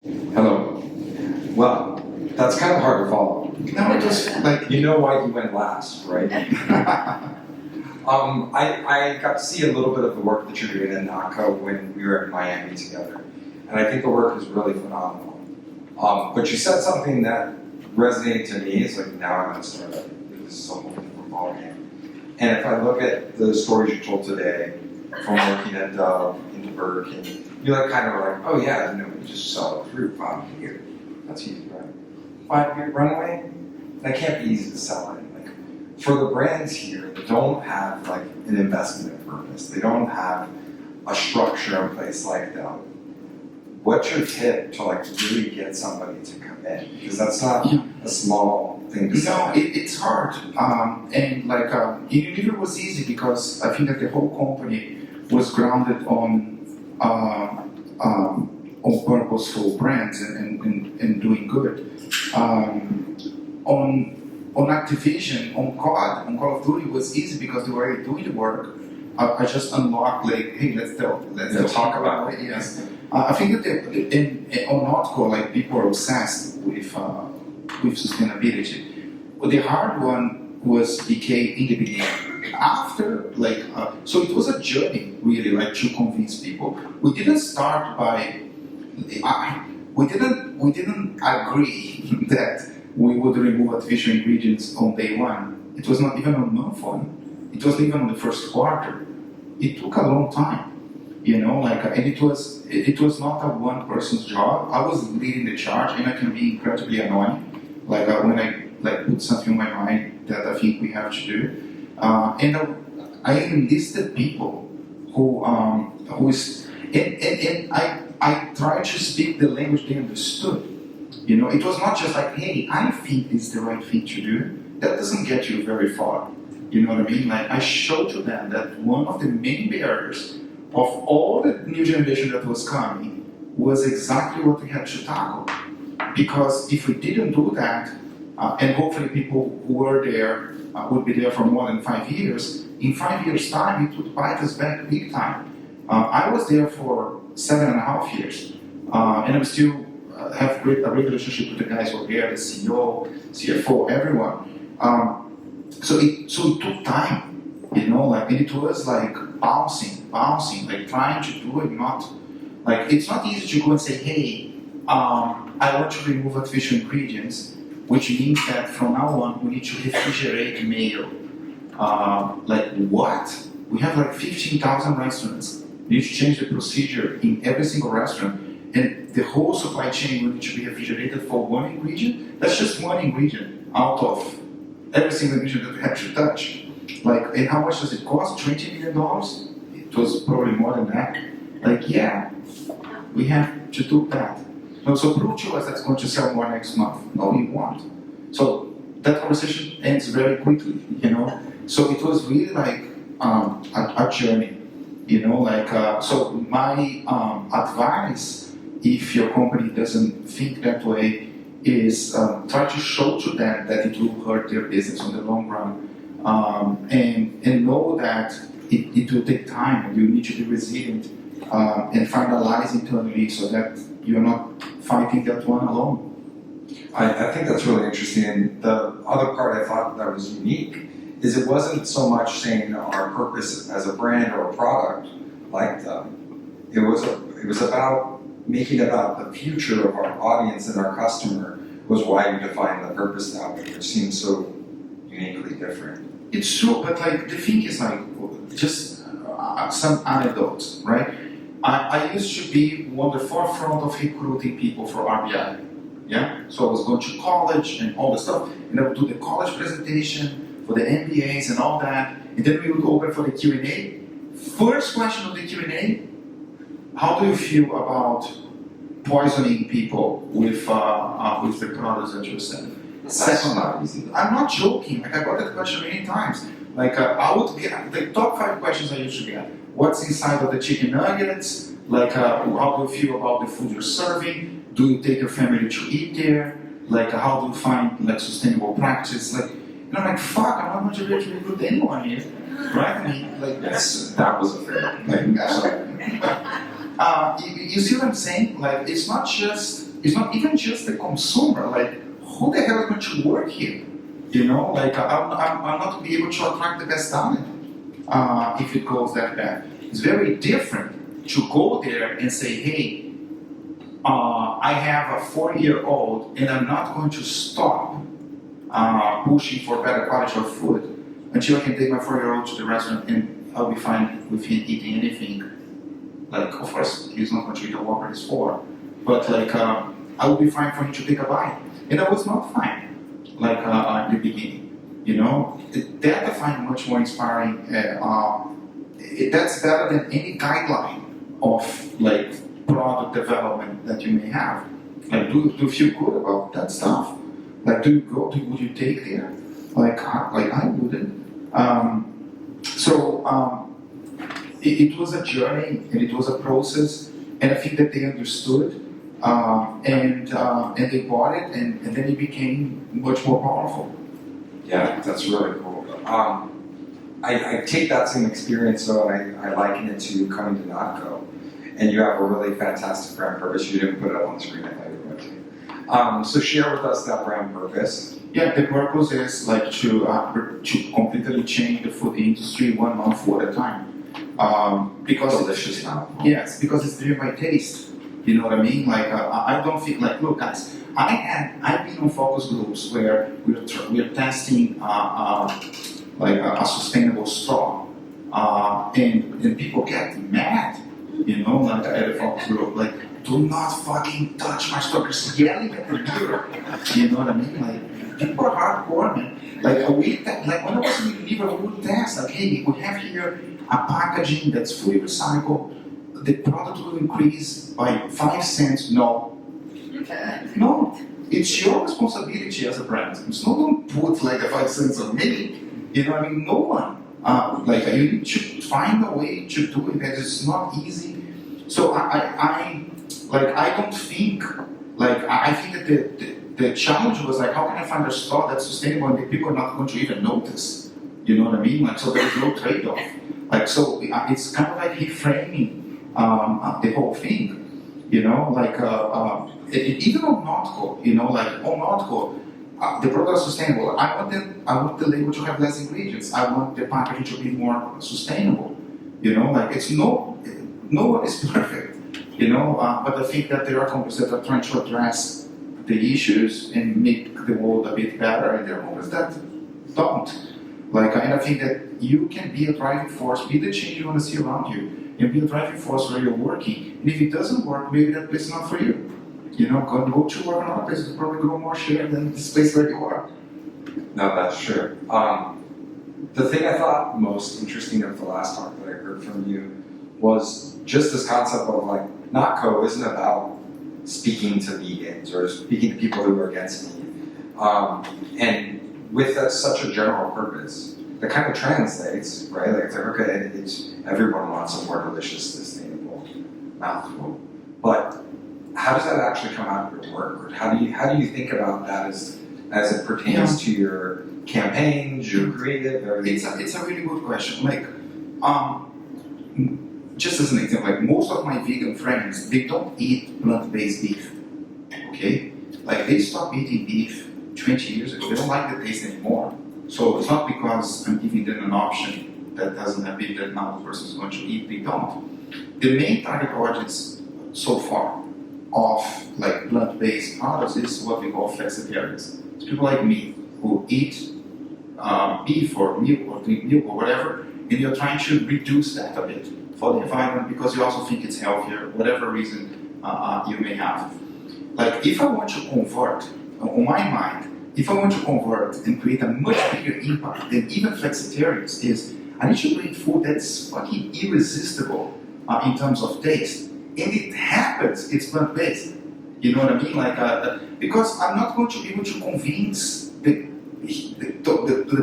Hello. Well, that's kind of hard to follow. No, just like You know why you went last, right? I got to see a little bit of the work that you're doing in NotCo when we were in Miami together, and I think the work is really phenomenal. But you said something that resonated to me. It's like, now I'm going to start up. This is a whole different ballgame. And if I look at the stories you told today, from working at into Burger King, you like kind of like, oh yeah, you just sell it through 5 years. That's easy, right? 5-year runaway? That can't be easy to sell in. Like, for the brands here that don't have like an investment purpose, they don't have a structure in place like that. What's your tip to like really get somebody to come in? Because that's not a small thing to sell. no, it's hard. And like Unilever was easy because I think that the whole company was grounded on purposeful brands and doing good. On Activision, on COD, on Call of Duty was easy because they were already doing the work. I just unlocked like, hey, let's talk about it. Yes. I think that on NotCo, like people are obsessed with sustainability. But the hard one was BK in the beginning. After, like, so it was a journey really, like to convince people. We didn't start by, we didn't agree that we would remove artificial ingredients on day one. It was not even on month one. It wasn't even on the first quarter. It took a long time. And it was not a one person's job. I was leading the charge, and I can be incredibly annoying. Like when I put something in my mind that I think we have to do, and I enlisted people who is, and I tried to speak the language they understood. It was not just like, hey, I think this is the right thing to do. That doesn't get you very far. You know what I mean? Like I showed to them that one of the main barriers of all the new generation that was coming was exactly what we had to tackle. Because if we didn't do that, and hopefully people who were there would be there for more than 5 years, in 5 years' time it would bite us back big time. I was there for 7.5 years, and I'm still have a great relationship with the guys who were there, the CEO, CFO, everyone. So it took time. And it was like bouncing, like trying to do it, not, like, it's not easy to go and say, hey, I want to remove artificial ingredients, which means that from now on, we need to refrigerate mayo. Like, what? We have like 15,000 restaurants. We need to change the procedure in every single restaurant, and the whole supply chain will need to be refrigerated for one ingredient. That's just one ingredient out of every single ingredient that we have to touch. Like, and how much does it cost? $20 million? It was probably more than that. Like, yeah, we have to do that. No, so prove to us that's going to sell more next month. No, you won't. So that conversation ends very quickly, So it was really like a journey, so my advice, if your company doesn't think that way, is try to show to them that it will hurt their business on the long run. And know that it will take time, and you need to be resilient and finalize internally so that you're not fighting that one alone. I think that's really interesting. And the other part I thought that was unique is it wasn't so much saying our purpose as a brand or a product like them. It was about making about the future of our audience and our customer was why you defined the purpose that way, which seems so uniquely different. It's true, but like the thing is like just some anecdotes, right? I used to be on the forefront of recruiting people for RBI. Yeah, so I was going to college and all the stuff, and I would do the college presentation for the MBAs and all that, and then we would open for the Q&A. First question of the Q&A: how do you feel about poisoning people with the products that you're selling? That's not easy. I'm not joking. Like I got that question many times. Like I would get the top 5 questions I used to get: what's inside of the chicken nuggets? Like how do you feel about the food you're serving? Do you take your family to eat there? Like how do you find like sustainable practice? Like, I'm like, fuck, I'm not motivated to recruit anyone here, right? I mean, like that was a fair. You see what I'm saying? Like it's not just it's not even just the consumer. Like, who the hell is going to work here? You know, like I'm not going to be able to attract the best talent if it goes that bad. It's very different to go there and say, hey, I have a 4-year-old and I'm not going to stop pushing for better quality of food until I can take my 4-year-old to the restaurant and I'll be fine with him eating anything. Like, of course, he's not going to eat a Whopper, he's 4. But like, I will be fine for him to take a bite. And I was not fine, like at the beginning, you know? That I find much more inspiring. That's better than any guideline of like product development that you may have. Like, do you feel good about that stuff? Like, would you take there? Like I wouldn't. It was a journey and it was a process, and I think that they understood and they bought it, and then it became much more powerful. Yeah, that's really cool. I take that same experience though, and I liken it to coming to NotCo, and you have a really fantastic brand purpose. You didn't put it up on the screen, I thought you were going to. So share with us that brand purpose. Yeah, the purpose is like to completely change the food industry 1 month at a time. Because delicious now. Yes, because it's driven by taste. You know what I mean? Like I don't think like, look guys, I've been on focus groups where we're testing like a sustainable straw, and people get mad. You know, like at a focus group, like, do not fucking touch my straw. Just yelling at the mirror. You know what I mean? Like, people are hardcore, man. Like like when I was in Liverpool, we would test. Like, hey, we have here a packaging that's fully recycled. The product will increase by 5 cents. No, it's your responsibility as a brand. It's not going to put like the 5 cents on me. You know what I mean? No one. Like you need to find a way to do it, and it's not easy. So I don't think like I think that the challenge was like, how can I find a straw that's sustainable and the people are not going to even notice? You know what I mean? Like, so there's no trade-off. Like, so it's kind of like reframing the whole thing. You know, like even on NotCo, you know, like on NotCo, the product is sustainable. I want the label to have less ingredients. I want the packaging to be more sustainable. You know, like it's no one is perfect. You know, but I think that there are companies that are trying to address the issues and make the world a bit better, and there are companies that don't. Like, and I think that you can be a driving force, be the change you want to see around you, and be a driving force where you're working. And if it doesn't work, maybe that place is not for you. You know, go to work another place, it's probably grow more share than this place where you are. No, that's true. The thing I thought most interesting of the last talk that I heard from you was just this concept of like, NotCo isn't about speaking to vegans or speaking to people who are against meat. And with such a general purpose, that kind of translates, right? Like, it's like, okay, everyone wants a more delicious, sustainable mouthful. But how does that actually come out of your work? Or how do you think about that as it pertains to your campaigns, your creative, everything? It's a really good question. Like, just as an example, like most of my vegan friends, they don't eat plant-based beef. Okay? Like, they stopped eating beef 20 years ago. They don't like the taste anymore. So it's not because I'm giving them an option that doesn't have beef that now the person is going to eat. They don't. The main target audience so far of like plant-based products is what we call flexitarians. It's people like me who eat beef or milk or drink milk or whatever, and you're trying to reduce that a bit for the environment because you also think it's healthier, whatever reason you may have. Like, if I want to convert, on my mind, if I want to convert and create a much bigger impact than even flexitarians is, I need to create food that's fucking irresistible in terms of taste. And it happens, it's plant-based. You know what I mean? Like, because I'm not going to be able to convince the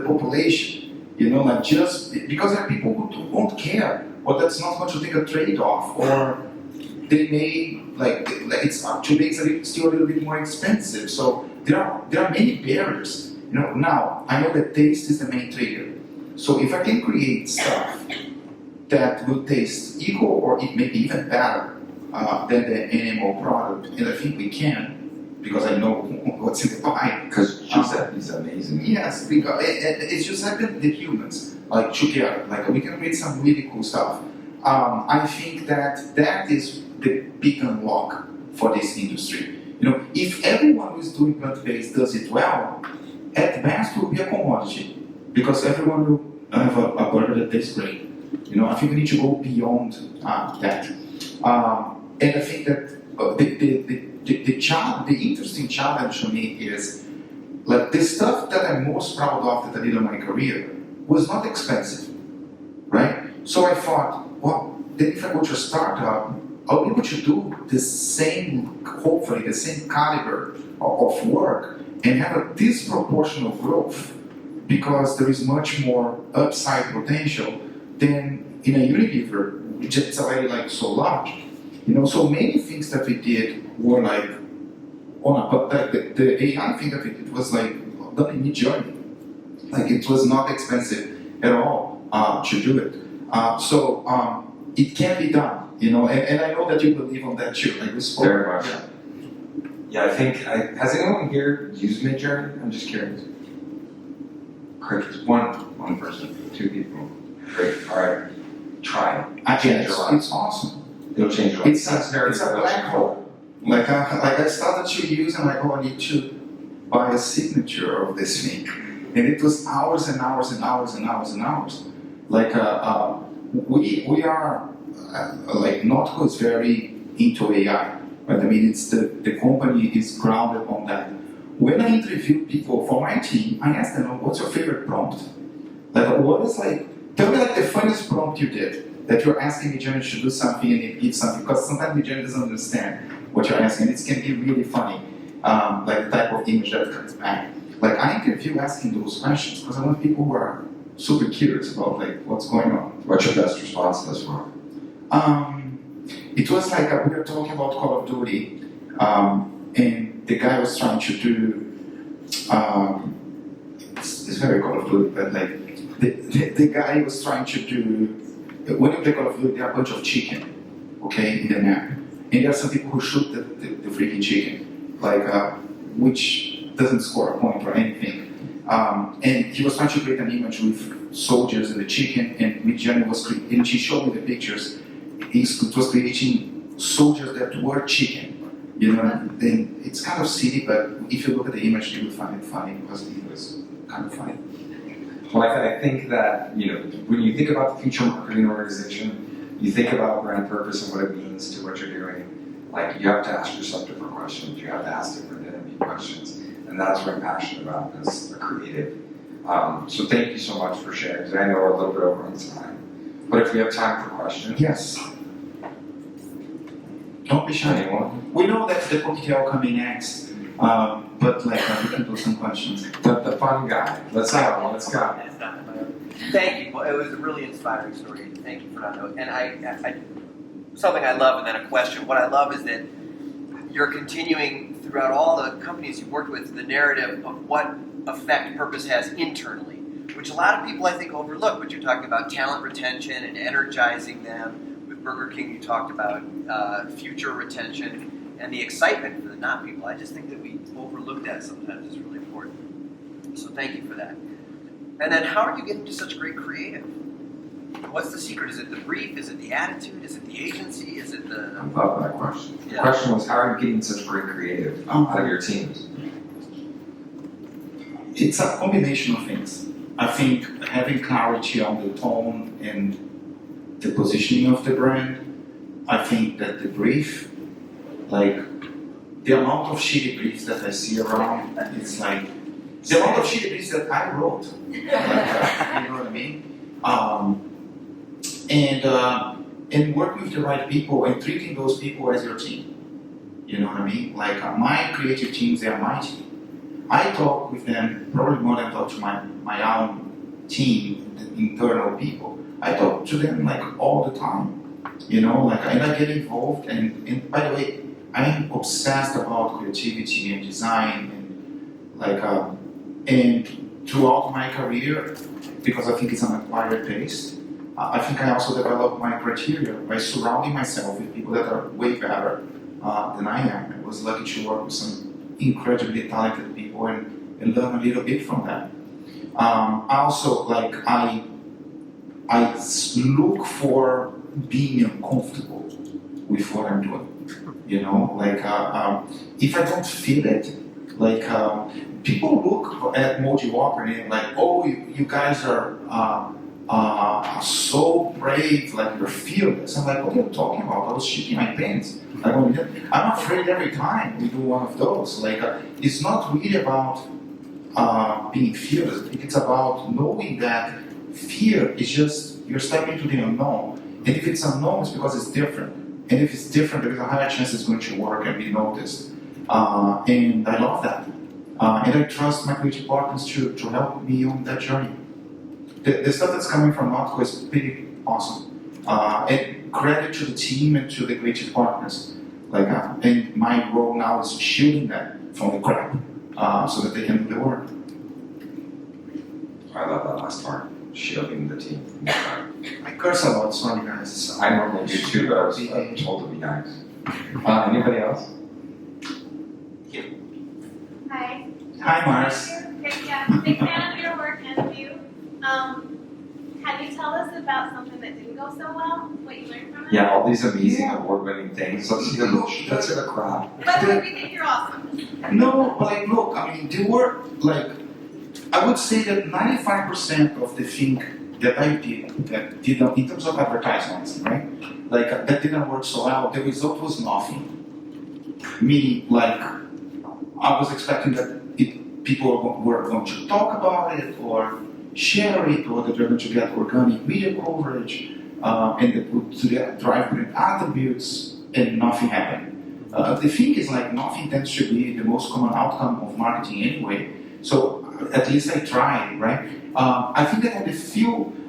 population, you know, like just because there are people who won't care, or that's not going to take a trade-off, or they may, like it's today it's still a little bit more expensive. So there are many barriers. You know, now I know that taste is the main trigger. So if I can create stuff that will taste equal or maybe even better than the NMO product, and I think we can, because I know what's in the pie. Because Giuseppe's amazing. Yes, because it's just like the humans, like together, like we can create some really cool stuff. I think that is the big unlock for this industry. If everyone who's doing plant-based does it well, at best it will be a commodity, because everyone will have a burger that tastes great. I think we need to go beyond that. And I think that the interesting challenge to me is, like, the stuff that I'm most proud of that I did in my career was not expensive, right? So I thought, well, then if I go to a startup, I'll be able to do the same, hopefully the same caliber of work and have a disproportional growth, because there is much more upside potential than in a Unilever, which is already like so large. So many things that we did were like but the AI thing that we did was like done in mid-journey. Like, it was not expensive at all to do it. So it can be done, and I know that you believe on that too. Like, we spoke. Very much. Yeah, I think, has anyone here used Midjourney? I'm just curious. Crickets. One person, 2 people. Great. All right. Try it. Change your life. It's awesome. It'll change your life. It's a black hole. Like I started to use, and I need to buy a signature of this thing, and it was hours and hours and hours and hours and hours. Like we are like NotCo's very into AI, right? I mean, it's the company is grounded on that. When I interview people for my team, I ask them, "What's your favorite prompt? Like, what is tell me like the funniest prompt you did that you're asking Midjourney to do something and it gives something," because sometimes Midjourney doesn't understand what you're asking. It can be really funny, like the type of image that comes back. Like, I interview asking those questions because I want people who are super curious about like what's going on. What's your best response thus far? It was like we were talking about Call of Duty, and the guy was trying to do. It's very Call of Duty, but like the guy was trying to do. When you play Call of Duty, there are a bunch of chicken, okay, in the map. And there are some people who shoot the freaking chicken, like which doesn't score a point or anything. And he was trying to create an image with soldiers and the chicken, and Midjourney was creating, and she showed me the pictures. It was creating soldiers that were chicken, And it's kind of silly, but if you look at the image, you will find it funny because it was kind of funny. Well, I think that, when you think about the future marketing organization, you think about brand purpose and what it means to what you're doing. Like, you have to ask yourself different questions. You have to ask different interview questions. And that's what I'm passionate about as a creative. So thank you so much for sharing, because I know we're a little bit over on time. But if we have time for questions. Yes. Don't be shy. Anyone? We know that the cocktail coming next, but like we can do some questions. The fun guy. Let's go. Thank you. Well, it was a really inspiring story. Thank you, Fernando. And I something I love, and then a question. What I love is that you're continuing throughout all the companies you've worked with the narrative of what effect purpose has internally, which a lot of people I think overlook. But you're talking about talent retention and energizing them. With Burger King, you talked about future retention and the excitement for the not people. I just think that we overlook that sometimes. It's really important. So thank you for that. And then how are you getting to such great creative? What's the secret? Is it the brief? Is it the attitude? Is it the agency? Is it the... I love that question. Yeah. The question was, how are you getting such great creative out of your teams? It's a combination of things. I think having clarity on the tone and the positioning of the brand. I think that the brief, like the amount of shitty briefs that I see around, it's like the amount of shitty briefs that I wrote. You know what I mean? And working with the right people and treating those people as your team. You know what I mean? Like my creative teams, they are my team. I talk with them probably more than I talk to my own team, the internal people. I talk to them like all the time, and I get involved. And by the way, I am obsessed about creativity and design, and throughout my career, because I think it's an acquired taste. I think I also developed my criteria by surrounding myself with people that are way better than I am. I was lucky to work with some incredibly talented people and learn a little bit from them. Also, like I look for being uncomfortable with what I'm doing. You know, like if I don't feel it, like people look at Moderator and like, oh, you guys are so brave, like you're fearless. I'm like, what are you talking about? I was shitting my pants. I'm afraid every time we do one of those. Like, it's not really about being fearless. It's about knowing that fear is just you're stepping into the unknown. And if it's unknown, it's because it's different. And if it's different, there's a higher chance it's going to work and be noticed. And I love that. And I trust my creative partners to help me on that journey. The stuff that's coming from NotCo is pretty awesome. And credit to the team and to the creative partners. Like, and my role now is shielding them from the crap so that they can do the work. I love that last part, shielding the team from the crowd. I curse a lot, sorry guys. I normally do too, but I was told to be nice. Anybody else? Hi. Hi, Mars. Big fan of your work and of you. Can you tell us about something that didn't go so well? What you learned from it? Yeah, all these amazing award-winning things. Let's hear the crowd. But we think you're awesome. No, but like, look, I mean, they were like, I would say that 95% of the thing that I did, that did in terms of advertisements, right? Like, that didn't work so well, the result was nothing. Meaning, like, I was expecting that people were going to talk about it or share it, or that they're going to get organic media coverage, and that would drive brand attributes, and nothing happened. The thing is, like, nothing tends to be the most common outcome of marketing anyway. So at least I tried, right? I think that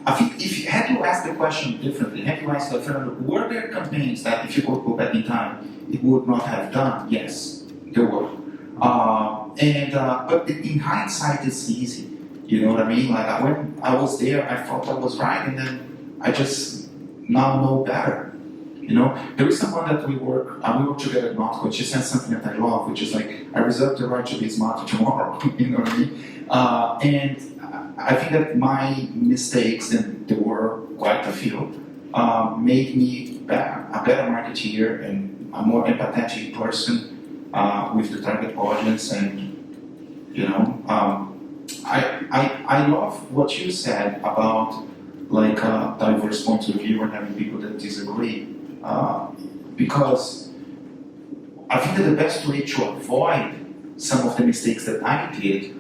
I think if you had to ask the question differently, had you asked Fernando, were there campaigns that if you could go back in time, it would not have done? Yes, there were. But in hindsight, it's easy. You know what I mean? Like when I was there, I thought I was right, and then I just now know better. You know, there is someone that we work together at NotCo. She says something that I love, which is like, I reserve the right to be smarter tomorrow. You know what I mean? And I think that my mistakes, and there were quite a few, made me a better marketeer and a more empathetic person with the target audience. And you know, I love what you said about like a diverse point of view and having people that disagree. Because I think that the best way to avoid some of the mistakes that I did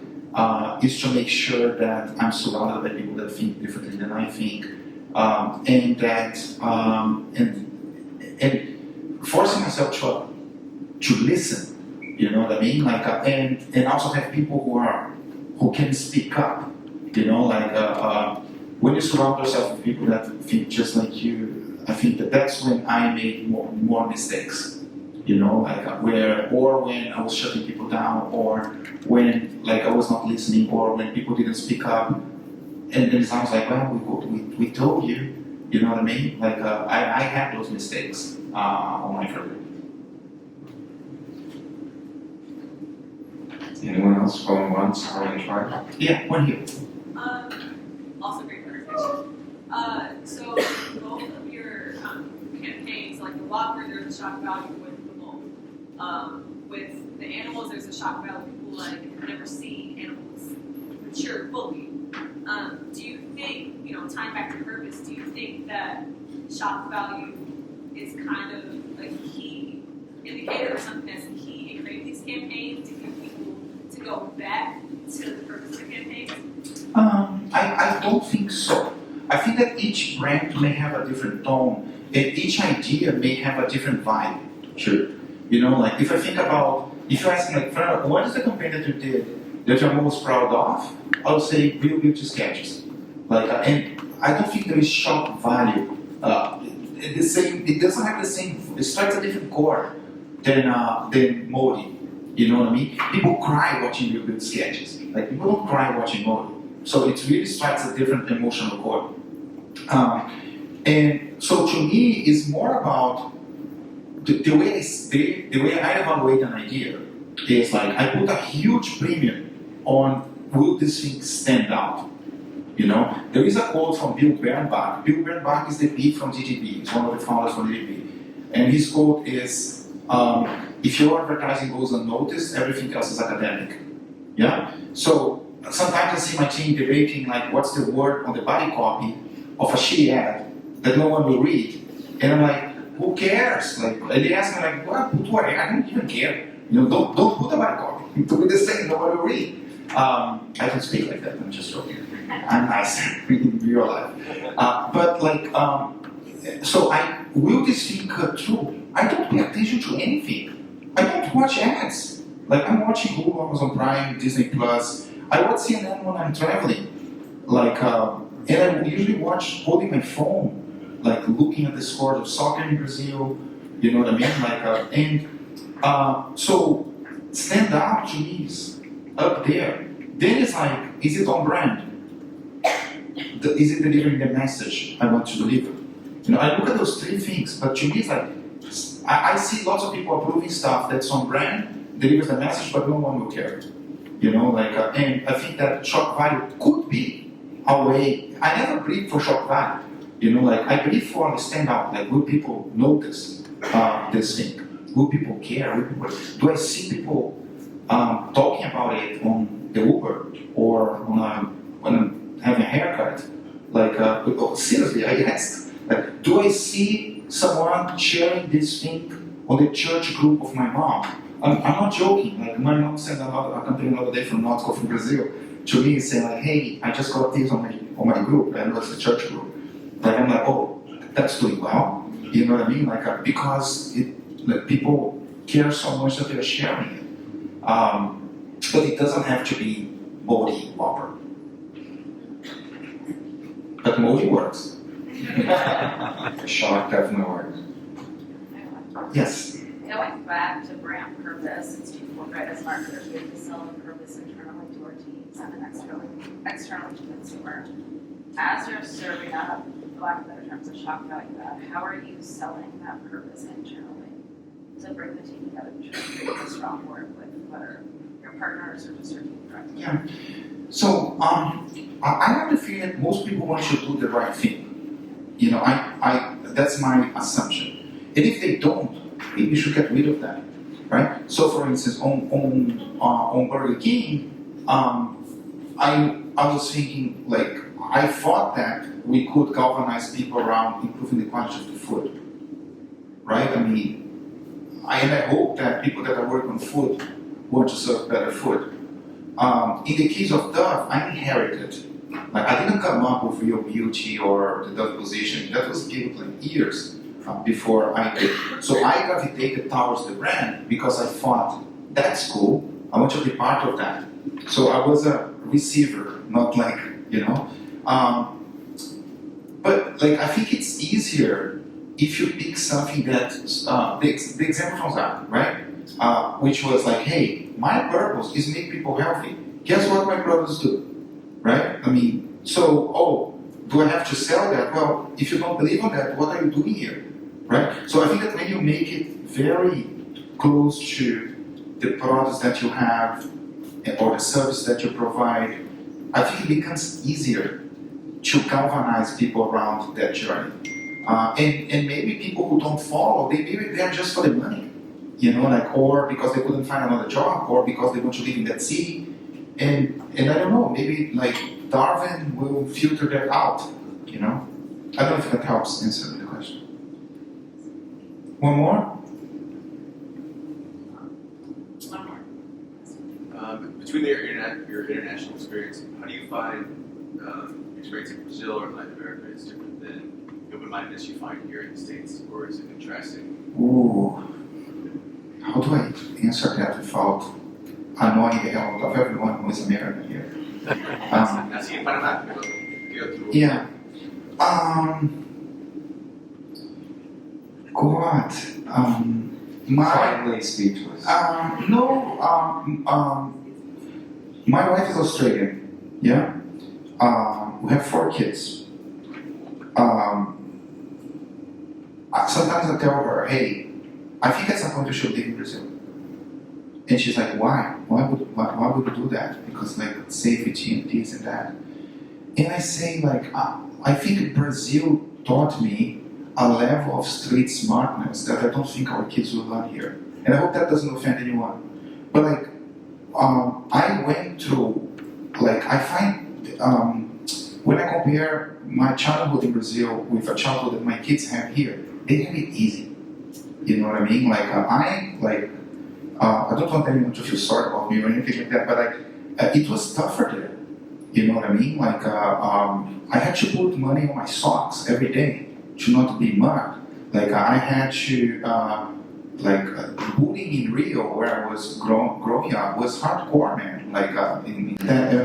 is to make sure that I'm surrounded by people that think differently than I think, and that and forcing myself to listen. You know what I mean? Like and also have people who can speak up. You know, like when you surround yourself with people that think just like you. I think that's when I made more mistakes, you know, like when I was shutting people down, or when like I was not listening, or when people didn't speak up, and then it sounds like, well, we told you, you know what I mean? Like I had those mistakes on my career. Anyone else going once, going twice? Yeah, one here. Also great presentation. So both of your campaigns, like the Whopper, there's a shock value with the bull. With the animals, there's a shock value. People like have never seen animals mature fully. Do you think, you know, tying back to purpose, do you think that shock value is kind of a key indicator or something that's key in creating these campaigns to get people to go back to the purpose of the campaigns? I don't think so. I think that each brand may have a different tone, and each idea may have a different vibe. Sure. You know, like if I think about, if you ask me, like, Fernando, what is the campaign that you did that you're most proud of? I'll say Real Beauty Sketches. Like, and I don't think there is shock value. It doesn't have the same. It strikes a different chord than Modi. You know what I mean? People cry watching Real Beauty Sketches. Like people don't cry watching Modi. So it really strikes a different emotional chord. And so to me, it's more about the way I evaluate an idea is like I put a huge premium on will this thing stand out. You know, there is a quote from Bill Bernbach. Bill Bernbach is the P from DTB. He's one of the founders from DTB, and his quote is, "If your advertising goes unnoticed, everything else is academic." Yeah. So sometimes I see my team debating like, what's the word on the body copy of a shitty ad that no one will read, and I'm like, who cares? Like, and they ask me like, put what? I don't even care. You know, don't put a body copy. To be the same, nobody will read. I don't speak like that. I'm just joking. I'm nice in real life. But like, so will this thing cut through? I don't pay attention to anything. I don't watch ads. Like I'm watching Hulu, Amazon Prime, Disney Plus. I watch CNN when I'm traveling. Like, and I usually watch holding my phone, like looking at the scores of soccer in Brazil. You know what I mean? Like, so stand out to me is up there. Then it's like, is it on brand? Is it delivering the message I want to deliver? You know, I look at those three things, but to me it's like, I see lots of people approving stuff that's on brand, delivers the message, but no one will care. You know, like, and I think that shock value could be a way. I never believed for shock value. You know, like, I believe for the standout, like, will people notice this thing? Will people care? Do I see people talking about it on the Uber or when I'm having a haircut? Like, seriously, I asked. Like, do I see someone sharing this thing on the church group of my mom? I'm not joking. Like, my mom sent a company another day from NotCo's from Brazil to me saying like, hey, I just got this on my group, and it was the church group. Like, I'm like, oh, that's doing well. You know what I mean? Like, because people care so much that they're sharing it. But it doesn't have to be Moldy Whopper. But Moldy works. Shock definitely works. Yes. Going back to brand purpose, it's twofold, right? As marketers, we have to sell the purpose internally to our teams and then externally to consumer. As you're serving up, for lack of better terms, a shock value add, how are you selling that purpose internally to bring the team together to create a strong work with whether your partners or just your team directly? Yeah. So I have the feeling that most people want to do the right thing. You know, I that's my assumption. And if they don't, maybe you should get rid of that, right? So, for instance, on Burger King, I was thinking like I thought that we could galvanize people around improving the quality of the food, right? I mean, I hope that people that are working on food want to serve better food. In the case of Dove, I inherited. Like, I didn't come up with Real Beauty or the Dove position. That was built like years before I did. So I gravitated towards the brand because I thought, that's cool, I want to be part of that. So I was a receiver, not like, you know. But like, I think it's easier if you pick something that, the example from that, right? Which was like, hey, my purpose is make people healthy. Guess what my products do, right? I mean, so, do I have to sell that? Well, if you don't believe on that, what are you doing here, right? So I think that when you make it very close to the products that you have or the service that you provide, I think it becomes easier to galvanize people around that journey. And maybe people who don't follow, maybe they're just for the money. You know, like, or because they couldn't find another job, or because they want to live in that city, and I don't know, maybe like Darwin will filter that out. You know, I don't know if that helps answer the question. One more. One more. Between your international experience, how do you find experience in Brazil or Latin America is different than the open-mindedness you find here in the States, or is it contrasting? Ooh. How do I answer that without annoying the hell out of everyone who is American here? Así en Panamá, pero ¿qué otro? Yeah. God. Finally speechless. My wife is Australian. Yeah. We have 4 kids. sometimes I tell her, hey, I think at some point you should live in Brazil. And she's like, why? Why would you do that? Because like safety and this and that. And I say like, I think Brazil taught me a level of street smartness that I don't think our kids will learn here. And I hope that doesn't offend anyone. But like, I went through, like, I find, when I compare my childhood in Brazil with a childhood that my kids have here, they have it easy. You know what I mean? Like, I don't want anyone to feel sorry about me or anything like that, but it was tougher there. You know what I mean? Like, I had to put money on my socks every day to not be mud. Like, I had to, bullying in Rio, where I was growing up, was hardcore, man. Like, I'm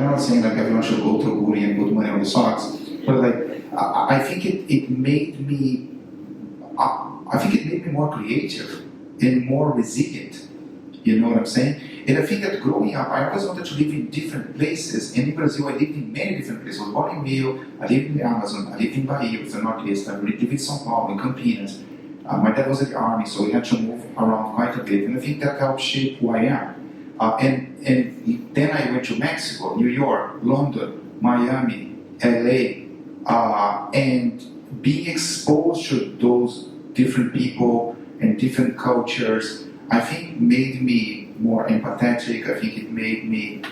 not saying like everyone should go through bullying and put money on the socks, but like, I think it made me, more creative and more resilient. You know what I'm saying? And I think that growing up, I always wanted to live in different places. And in Brazil, I lived in many different places. I was born in Rio, I lived in the Amazon, I lived in Bahia, with the Northeast, I lived in São Paulo, in Campinas. My dad was in the army, so we had to move around quite a bit. And I think that helped shape who I am. And then I went to Mexico, New York, London, Miami, LA, and being exposed to those different people and different cultures, I think made me more empathetic. I think it made me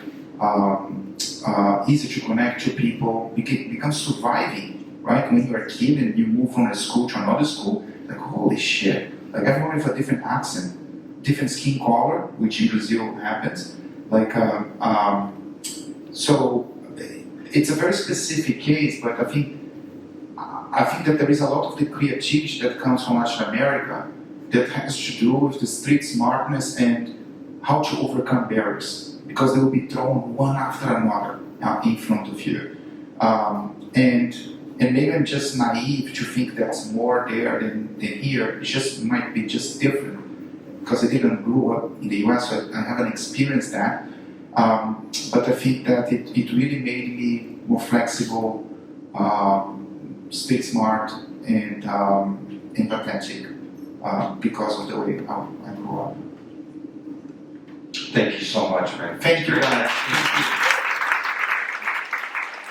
easy to connect to people. It becomes surviving, right? When you're a kid and you move from a school to another school, like holy shit! Like everyone with a different accent, different skin color, which in Brazil happens. Like so, it's a very specific case, but I think that there is a lot of the creativity that comes from Latin America that has to do with the street smartness and how to overcome barriers, because they will be thrown one after another in front of you. And maybe I'm just naive to think that's more there than here. It just might be just different, because I didn't grow up in the US, so I haven't experienced that. But I think that it really made me more flexible, street smart, and empathetic. Because of the way I grew up. Thank you so much, man. Thank you, guys.